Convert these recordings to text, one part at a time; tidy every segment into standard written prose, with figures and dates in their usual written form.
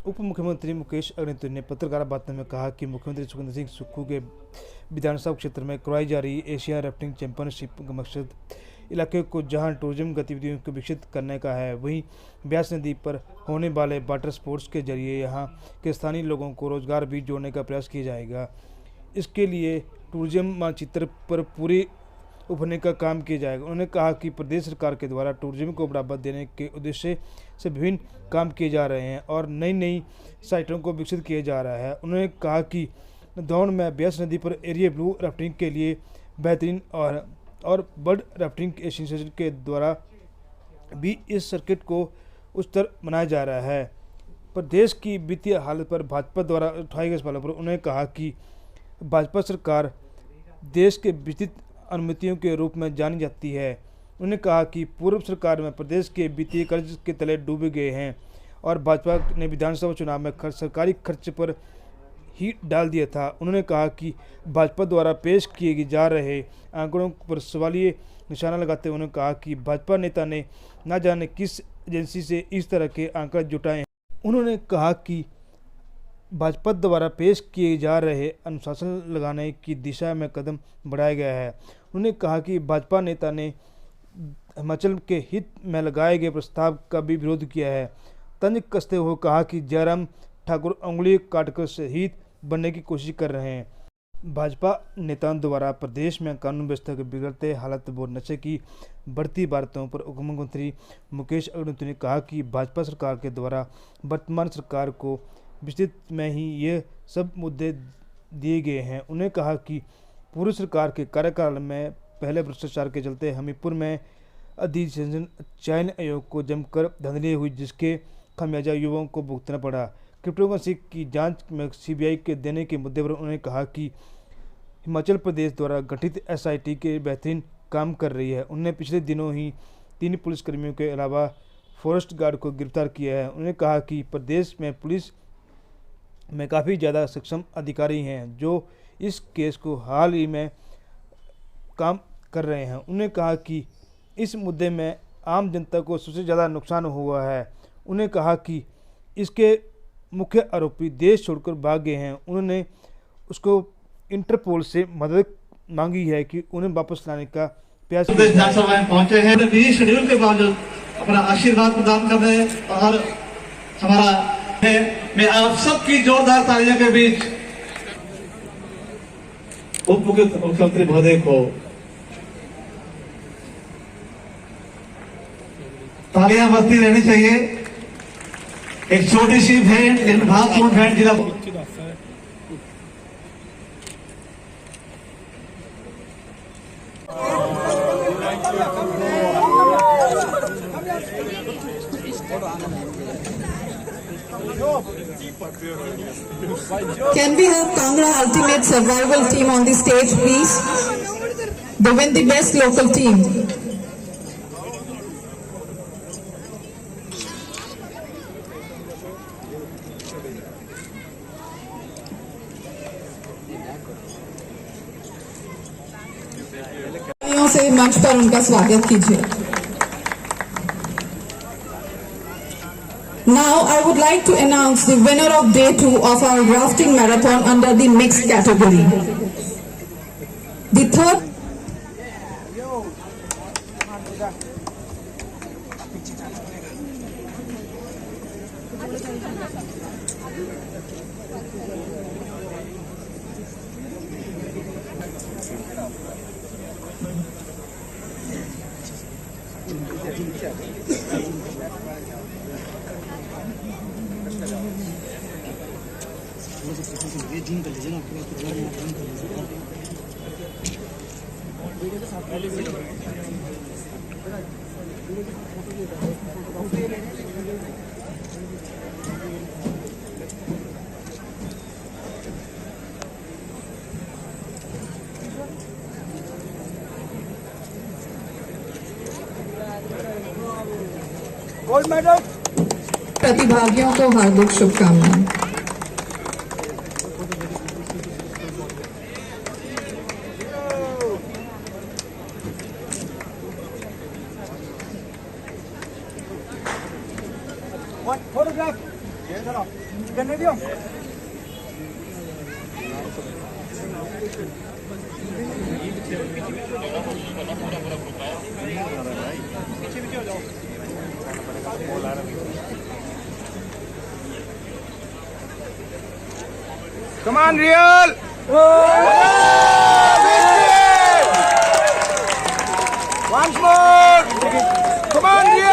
उप मुख्यमंत्री मुकेश अग्निहोत्री ने पत्रकार वार्ता में कहा कि मुख्यमंत्री सुखविंदर सिंह सुक्खू के विधानसभा क्षेत्र में करवाई जा रही एशिया राफ्टिंग चैंपियनशिप का मकसद इलाके को जहां टूरिज्म गतिविधियों को विकसित करने का है, वहीं ब्यास नदी पर होने वाले वाटर स्पोर्ट्स के जरिए यहां के स्थानीय लोगों को रोजगार भी जोड़ने का प्रयास किया जाएगा। इसके लिए टूरिज्म मानचित्र पर पूरी उभरने का काम किया जाएगा। उन्होंने कहा कि प्रदेश सरकार के द्वारा टूरिज्म को बढ़ावा देने के उद्देश्य से विभिन्न काम किए जा रहे हैं और नई नई साइटों को विकसित किया जा रहा है। उन्होंने कहा कि दौड़ में ब्यास नदी पर एरिया ब्लू राफ्टिंग के लिए बेहतरीन और बर्ड राफ्टिंग एसोसिएशन के द्वारा भी इस सर्किट को उच्चतर बनाया जा रहा है। प्रदेश की वित्तीय हालत पर भाजपा द्वारा उठाए गए सवालों पर उन्होंने कहा कि भाजपा सरकार देश के विस्तृत अनुमतियों के रूप में जानी जाती है। उन्होंने कहा कि पूर्व सरकार में प्रदेश के वित्तीय कर्ज के तले डूबे गए हैं और भाजपा ने विधानसभा चुनाव में सरकारी खर्च पर ही डाल दिया था। उन्होंने कहा कि भाजपा द्वारा पेश किए जा रहे आंकड़ों पर सवालिया निशाना लगाते हुए उन्होंने कहा कि भाजपा नेता ने न जाने किस एजेंसी से इस तरह के आंकड़े जुटाए हैं। उन्होंने कहा कि भाजपा द्वारा पेश किए जा रहे अनुशासन लगाने की दिशा में कदम बढ़ाया गया है। उन्होंने कहा कि भाजपा नेता ने हिमाचल के हित में लगाए गए प्रस्ताव का भी विरोध किया है। तंज कसते हुए कहा कि जयराम ठाकुर उंगली काटकर शहीद बनने की कोशिश कर रहे हैं। भाजपा नेताओं द्वारा प्रदेश में कानून व्यवस्था के बिगड़ते हालत व नशे की बढ़ती वारदातों पर उप मुख्यमंत्री मुकेश अग्निहोत्री ने कहा कि भाजपा सरकार के द्वारा वर्तमान सरकार को विस्तृत में ही ये सब मुद्दे दिए गए हैं। उन्होंने कहा कि पूर्व सरकार के कार्यकाल में पहले भ्रष्टाचार के चलते हमीरपुर में अधिसूचना चयन आयोग को जमकर धांधली हुई, जिसके खामियाजा युवाओं को भुगतना पड़ा। क्रिप्टोकरेंसी की जांच में सीबीआई के देने के मुद्दे पर उन्होंने कहा कि हिमाचल प्रदेश द्वारा गठित एसआईटी के बेहतरीन काम कर रही है। उन्होंने पिछले दिनों ही 3 पुलिसकर्मियों के अलावा फॉरेस्ट गार्ड को गिरफ्तार किया है। उन्होंने कहा कि प्रदेश में पुलिस में काफ़ी ज़्यादा सक्षम अधिकारी हैं जो इस केस को हाल ही में काम कर रहे हैं। उन्होंने कहा कि इस मुद्दे में आम जनता को सबसे ज़्यादा नुकसान हुआ है। उन्होंने कहा कि इसके मुख्य आरोपी देश छोड़कर भाग गए हैं। उन्होंने उसको इंटरपोल से मदद मांगी है कि उन्हें वापस लाने का प्रयास विधानसभा में पहुंचे हैं। बिजी शेड्यूल के बावजूद अपना आशीर्वाद प्रदान कर रहे हैं और हमारा है मैं आप सबकी जोरदार तालियों के बीच उप मुख्यमंत्री महोदय को तालियां बजती रहनी चाहिए। एक छोटी सी भेंट, लेकिन भावपूर्ण भेंट जिला Can we have Kangra Ultimate Survival Team on the stage, please? They win the best local team. से मंच पर उनका स्वागत कीजिए। Now I would like to announce the winner of day 2 of our rafting marathon under the mixed category. The third gold medal प्रतिभागियों को हार्दिक शुभकामनाएं। Photograph Come on, Real! Once more! Come on, Real!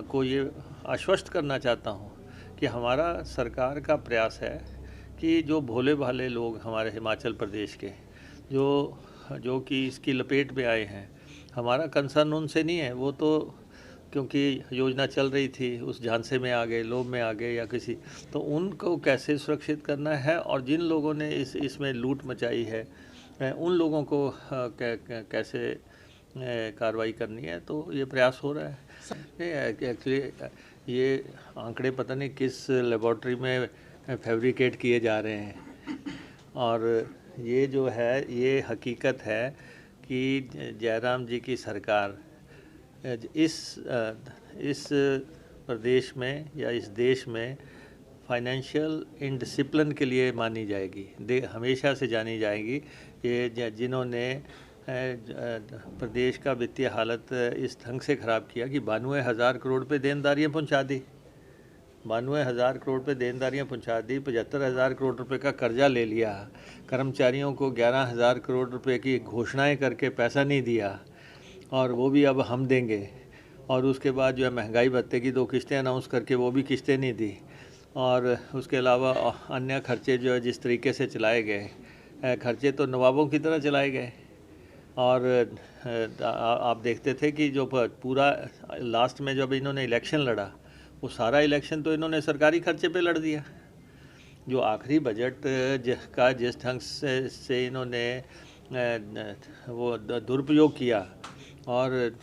को ये आश्वस्त करना चाहता हूँ कि हमारा सरकार का प्रयास है कि जो भोले भाले लोग हमारे हिमाचल प्रदेश के जो कि इसकी लपेट में आए हैं, हमारा कंसर्न उनसे नहीं है। वो तो क्योंकि योजना चल रही थी उस झांसे में आ गए, लोभ में आ गए या किसी, तो उनको कैसे सुरक्षित करना है और जिन लोगों ने इसमें लूट मचाई है उन लोगों को कैसे कार्रवाई करनी है, तो ये प्रयास हो रहा है। एक्चुअली ये आंकड़े पता नहीं किस लेबॉर्ट्री में फैब्रिकेट किए जा रहे हैं, और ये जो है ये हकीकत है कि जयराम जी की सरकार इस प्रदेश में या इस देश में फाइनेंशियल इनडिसिप्लिन के लिए मानी जाएगी, हमेशा से जानी जाएगी। ये जिन्होंने प्रदेश का वित्तीय हालत इस ढंग से ख़राब किया कि 92,000 करोड़ पे देनदारियाँ पहुंचा दी, 92,000 करोड़ पे देनदारियाँ पहुंचा दी, 75,000 करोड़ रुपए का कर्जा ले लिया, कर्मचारियों को 11,000 करोड़ रुपए की घोषणाएं करके पैसा नहीं दिया, और वो भी अब हम देंगे। और उसके बाद जो है महंगाई भत्ते की 2 किस्तें अनाउंस करके वो भी किस्तें नहीं दी, और उसके अलावा अन्य खर्चे जो है जिस तरीके से चलाए गए, खर्चे तो नवाबों की तरह चलाए गए। और आप देखते थे कि जो पूरा लास्ट में जब इन्होंने इलेक्शन लड़ा, वो सारा इलेक्शन तो इन्होंने सरकारी खर्चे पे लड़ दिया। जो आखिरी बजट का जिस ढंग से इन्होंने वो दुरुपयोग किया, और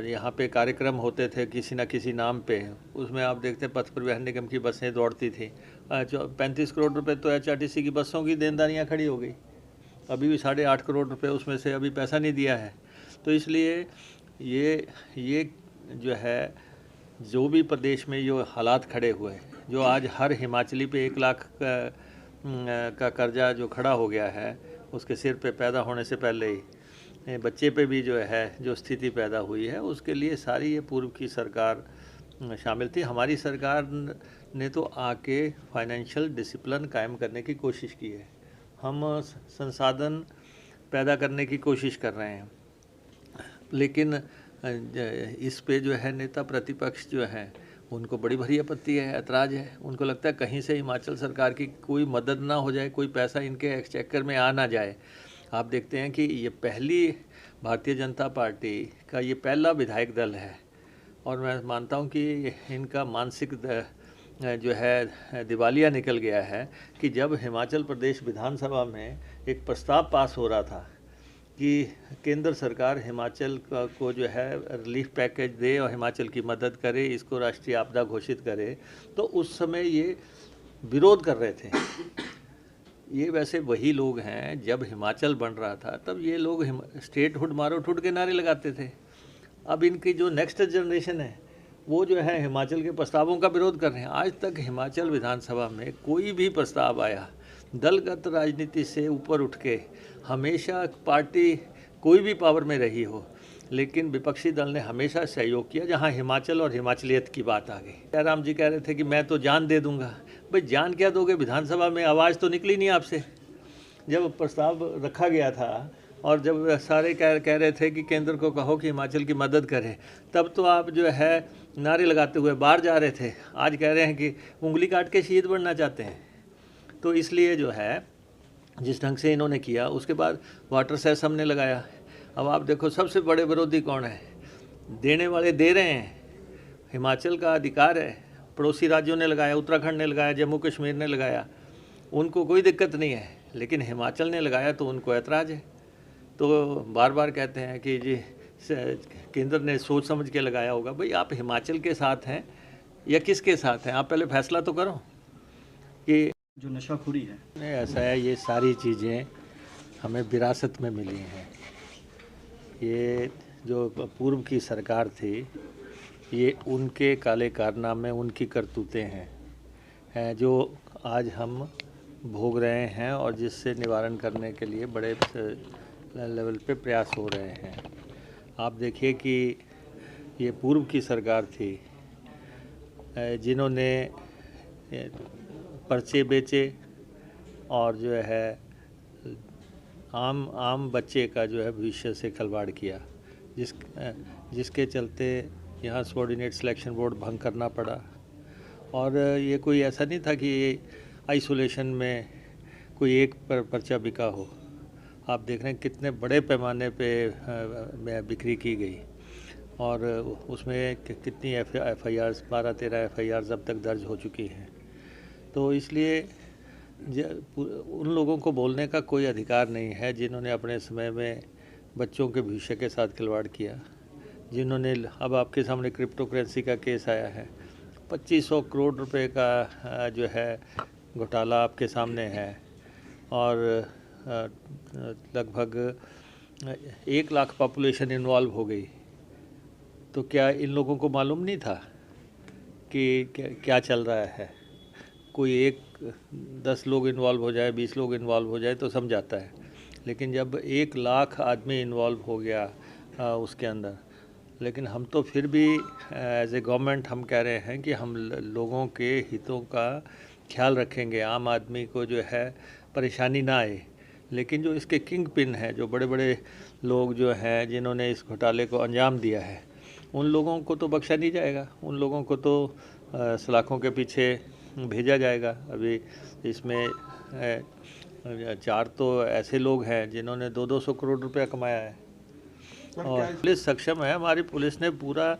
यहाँ पे कार्यक्रम होते थे किसी न किसी नाम पे, उसमें आप देखते पथ परिवहन निगम की बसें दौड़ती थी, 35 करोड़ रुपए तो HRTC की बसों की देनदारियाँ खड़ी हो गई, अभी भी 8.5 करोड़ रुपए उसमें से अभी पैसा नहीं दिया है। तो इसलिए ये जो है, जो भी प्रदेश में जो हालात खड़े हुए, जो आज हर हिमाचली पे 1 लाख का कर्जा जो खड़ा हो गया है, उसके सिर पे पैदा होने से पहले ही बच्चे पे भी जो है जो स्थिति पैदा हुई है, उसके लिए सारी ये पूर्व की सरकार शामिल थी। हमारी सरकार ने तो आके फाइनेंशियल डिसिप्लिन कायम करने की कोशिश की है, हम संसाधन पैदा करने की कोशिश कर रहे हैं, लेकिन इस पे जो है नेता प्रतिपक्ष जो हैं उनको बड़ी भारी आपत्ति है, ऐतराज़ है। उनको लगता है कहीं से हिमाचल सरकार की कोई मदद ना हो जाए, कोई पैसा इनके एक्सचेकर में आ ना जाए। आप देखते हैं कि ये पहली भारतीय जनता पार्टी का ये पहला विधायक दल है, और मैं मानता हूँ कि इनका मानसिक जो है दिवालिया निकल गया है कि जब हिमाचल प्रदेश विधानसभा में एक प्रस्ताव पास हो रहा था कि केंद्र सरकार हिमाचल को जो है रिलीफ पैकेज दे और हिमाचल की मदद करे, इसको राष्ट्रीय आपदा घोषित करे, तो उस समय ये विरोध कर रहे थे। ये वैसे वही लोग हैं, जब हिमाचल बन रहा था तब ये लोग स्टेटहुड मारो ठुड के नारे लगाते थे। अब इनकी जो नेक्स्ट जनरेशन है वो जो है हिमाचल के प्रस्तावों का विरोध कर रहे हैं। आज तक हिमाचल विधानसभा में कोई भी प्रस्ताव आया दलगत राजनीति से ऊपर उठ के हमेशा पार्टी कोई भी पावर में रही हो, लेकिन विपक्षी दल ने हमेशा सहयोग किया। जहां हिमाचल और हिमाचलियत की बात आ गई, जयराम जी कह रहे थे कि मैं तो जान दे दूंगा। भाई जान क्या दोगे, विधानसभा में आवाज़ तो निकली नहीं आपसे। जब प्रस्ताव रखा गया था और जब सारे कह रहे थे कि केंद्र को कहो कि हिमाचल की मदद करे, तब तो आप जो है नारे लगाते हुए बाहर जा रहे थे। आज कह रहे हैं कि उंगली काट के शहीद बनना चाहते हैं। तो इसलिए जो है जिस ढंग से इन्होंने किया, उसके बाद वाटर सेस हमने लगाया। अब आप देखो सबसे बड़े विरोधी कौन है? देने वाले दे रहे हैं, हिमाचल का अधिकार है। पड़ोसी राज्यों ने लगाया, उत्तराखंड ने लगाया, जम्मू कश्मीर ने लगाया, उनको कोई दिक्कत नहीं है, लेकिन हिमाचल ने लगाया तो उनको ऐतराज़ है। तो बार बार कहते हैं कि जी केंद्र ने सोच समझ के लगाया होगा। भाई आप हिमाचल के साथ हैं या किसके साथ हैं? आप पहले फैसला तो करो कि जो नशाखोरी है। नहीं, ऐसा है, ये सारी चीज़ें हमें विरासत में मिली हैं। ये जो पूर्व की सरकार थी, ये उनके काले कारनामे, उनकी करतूतें हैं जो आज हम भोग रहे हैं और जिससे निवारण करने के लिए बड़े लेवल पे प्रयास हो रहे हैं। आप देखिए कि ये पूर्व की सरकार थी जिन्होंने पर्चे बेचे और जो है आम बच्चे का जो है भविष्य से खिलवाड़ किया, जिसके चलते यहाँ सबऑर्डिनेट सिलेक्शन बोर्ड भंग करना पड़ा। और ये कोई ऐसा नहीं था कि आइसोलेशन में कोई एक पर्चा बिका हो। आप देख रहे हैं कितने बड़े पैमाने पे बिक्री की गई और उसमें कितनी FIRs 12-13 FIRs अब तक दर्ज हो चुकी हैं। तो इसलिए उन लोगों को बोलने का कोई अधिकार नहीं है जिन्होंने अपने समय में बच्चों के भविष्य के साथ खिलवाड़ किया, जिन्होंने अब आपके सामने क्रिप्टो करेंसी का केस आया है। 2500 करोड़ रुपए का जो है घोटाला आपके सामने है और लगभग 1 लाख पॉपुलेशन इन्वॉल्व हो गई। तो क्या इन लोगों को मालूम नहीं था कि क्या चल रहा है? कोई 10 लोग इन्वॉल्व हो जाए, 20 लोग इन्वॉल्व हो जाए तो समझाता है, लेकिन जब 1 लाख आदमी इन्वॉल्व हो गया उसके अंदर, लेकिन हम तो फिर भी एज ए गवर्नमेंट हम कह रहे हैं कि हम लोगों के हितों का ख्याल रखेंगे, आम आदमी को जो है परेशानी ना आए। लेकिन जो इसके किंग पिन है, जो बड़े बड़े लोग जो हैं जिन्होंने इस घोटाले को अंजाम दिया है, उन लोगों को तो बख्शा नहीं जाएगा, उन लोगों को तो सलाखों के पीछे भेजा जाएगा। अभी इसमें 4 तो ऐसे लोग हैं जिन्होंने 200 करोड़ रुपया कमाया है और पुलिस सक्षम है। हमारी पुलिस ने पूरा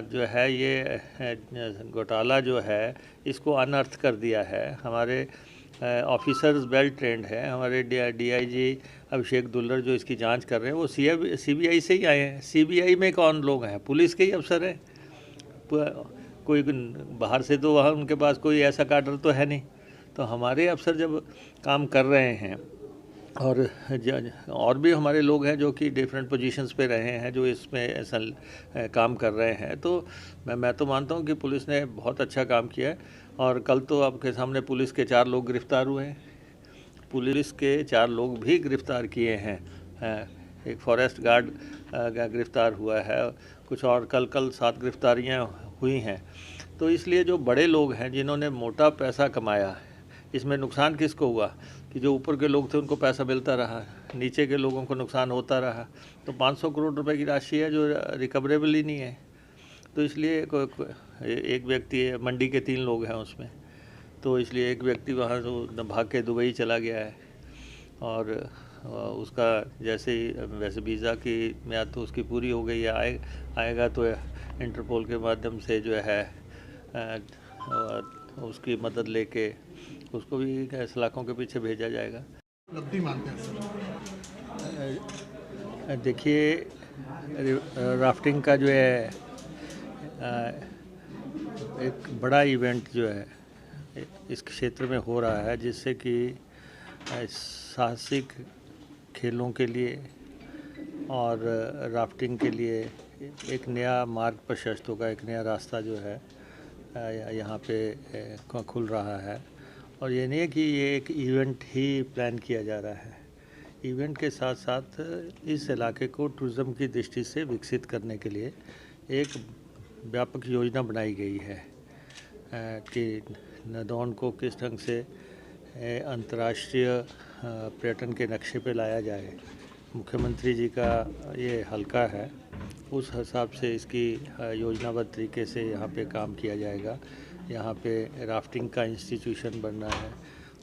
जो है ये घोटाला जो है इसको अनर्थ कर दिया है। हमारे ऑफिसर्स वेल ट्रेंड हैं। हमारे DIG अभिषेक दुल्लर जो इसकी जांच कर रहे हैं वो CBI से ही आए हैं। CBI में कौन लोग हैं? पुलिस के ही अफसर हैं। कोई बाहर से तो वहाँ उनके पास कोई ऐसा काडर तो है नहीं। तो हमारे अफसर जब काम कर रहे हैं और भी हमारे लोग हैं जो कि डिफरेंट पोजीशंस पे रहे हैं जो इसमें ऐसा काम कर रहे हैं, तो मैं तो मानता हूँ कि पुलिस ने बहुत अच्छा काम किया है। और कल तो आपके सामने पुलिस के 4 लोग गिरफ्तार हुए हैं। पुलिस के 4 लोग भी गिरफ्तार किए हैं। एक फॉरेस्ट गार्ड गिरफ्तार हुआ है, कुछ और कल 7 गिरफ्तारियाँ हुई हैं। तो इसलिए जो बड़े लोग हैं जिन्होंने मोटा पैसा कमाया, इसमें नुकसान किसको हुआ कि जो ऊपर के लोग थे उनको पैसा मिलता रहा, नीचे के लोगों को नुकसान होता रहा। तो 500 करोड़ रुपए की राशि है जो रिकवरेबल ही नहीं है। तो इसलिए एक व्यक्ति है, मंडी के 3 लोग हैं उसमें, तो इसलिए एक व्यक्ति वहाँ तो भाग के दुबई चला गया है और उसका वैसे वीज़ा की म्याद तो उसकी पूरी हो गई है। आएगा तो इंटरपोल के माध्यम से जो है उसकी मदद लेके उसको भी सलाखों के पीछे भेजा जाएगा। देखिए, राफ्टिंग का जो है एक बड़ा इवेंट जो है इस क्षेत्र में हो रहा है, जिससे कि साहसिक खेलों के लिए और राफ्टिंग के लिए एक नया मार्ग प्रशस्त होगा, एक नया रास्ता जो है यहाँ पे खुल रहा है। और ये नहीं है कि ये एक इवेंट ही प्लान किया जा रहा है। इवेंट के साथ साथ इस इलाके को टूरिज़्म की दृष्टि से विकसित करने के लिए एक व्यापक योजना बनाई गई है कि नदौन को किस ढंग से अंतर्राष्ट्रीय पर्यटन के नक्शे पे लाया जाए। मुख्यमंत्री जी का ये हल्का है, उस हिसाब से इसकी योजनाबद्ध तरीके से यहाँ पे काम किया जाएगा। यहाँ पे राफ्टिंग का इंस्टीट्यूशन बनना है,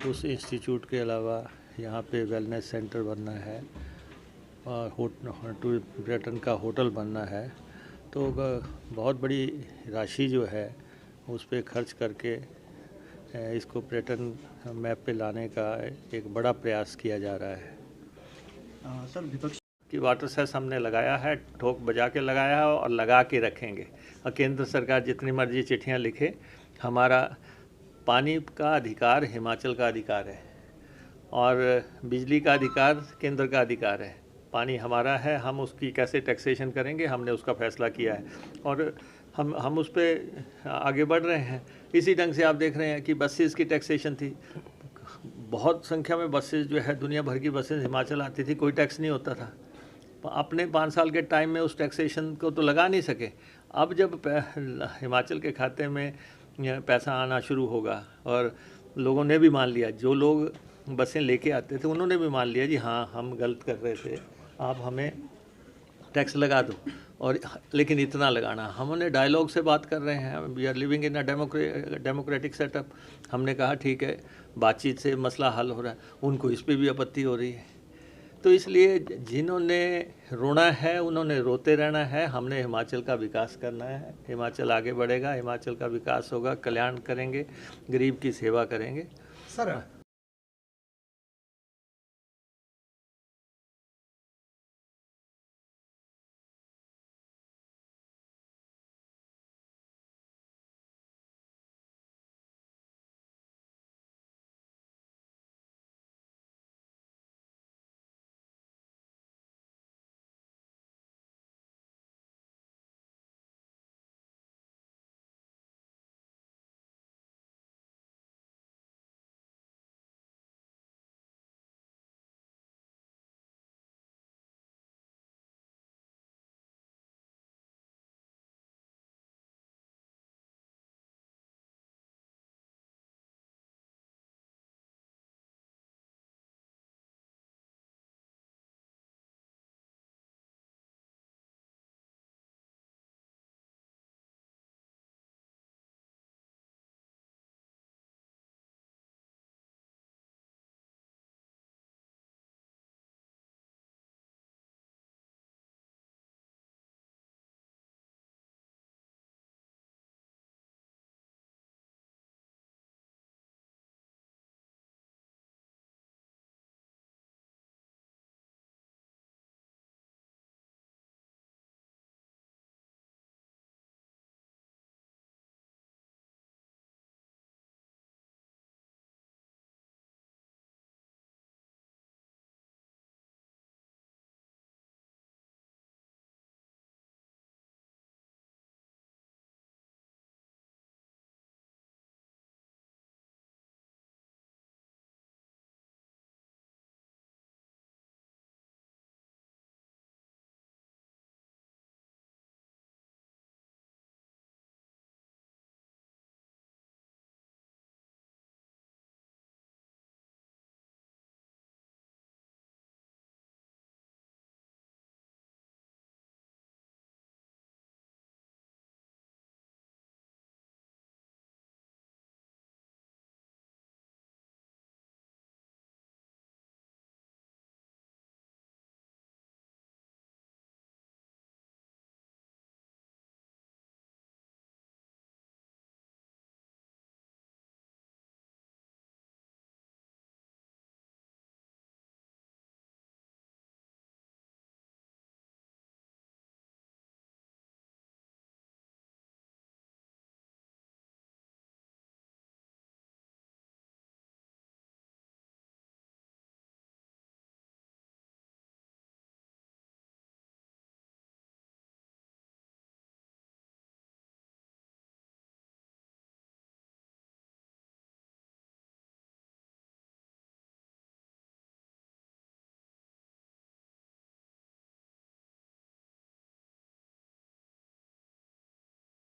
उस इंस्टीट्यूट के अलावा यहाँ पे वेलनेस सेंटर बनना है और पर्यटन का होटल बनना है। तो बहुत बड़ी राशि जो है उस पर खर्च करके इसको पर्यटन मैप पे लाने का एक बड़ा प्रयास किया जा रहा है। सर विपक्ष कि वाटर सेस हमने लगाया है, ठोक बजा के लगाया है और लगा के रखेंगे। और केंद्र सरकार जितनी मर्जी चिट्ठियाँ लिखे, हमारा पानी का अधिकार हिमाचल का अधिकार है और बिजली का अधिकार केंद्र का अधिकार है। पानी हमारा है, हम उसकी कैसे टैक्सेशन करेंगे हमने उसका फैसला किया है और हम उस पर आगे बढ़ रहे हैं। इसी ढंग से आप देख रहे हैं कि बसेस की टैक्सेशन थी, बहुत संख्या में बसेस जो है दुनिया भर की बसेस हिमाचल आती थी, कोई टैक्स नहीं होता था। अपने 5 साल के टाइम में उस टैक्सेशन को तो लगा नहीं सके। अब जब हिमाचल के खाते में पैसा आना शुरू होगा और लोगों ने भी मान लिया, जो लोग बसें लेके आते थे उन्होंने भी मान लिया जी हाँ हम गलत कर रहे थे, आप हमें टैक्स लगा दो, और लेकिन इतना लगाना। हमने डायलॉग से बात कर रहे हैं, we are living in a democratic setup. हमने कहा ठीक है, बातचीत से मसला हल हो रहा है, उनको इस पर भी आपत्ति हो रही है। तो इसलिए जिन्होंने रोना है उन्होंने रोते रहना है। हमने हिमाचल का विकास करना है, हिमाचल आगे बढ़ेगा, हिमाचल का विकास होगा, कल्याण करेंगे, गरीब की सेवा करेंगे। सर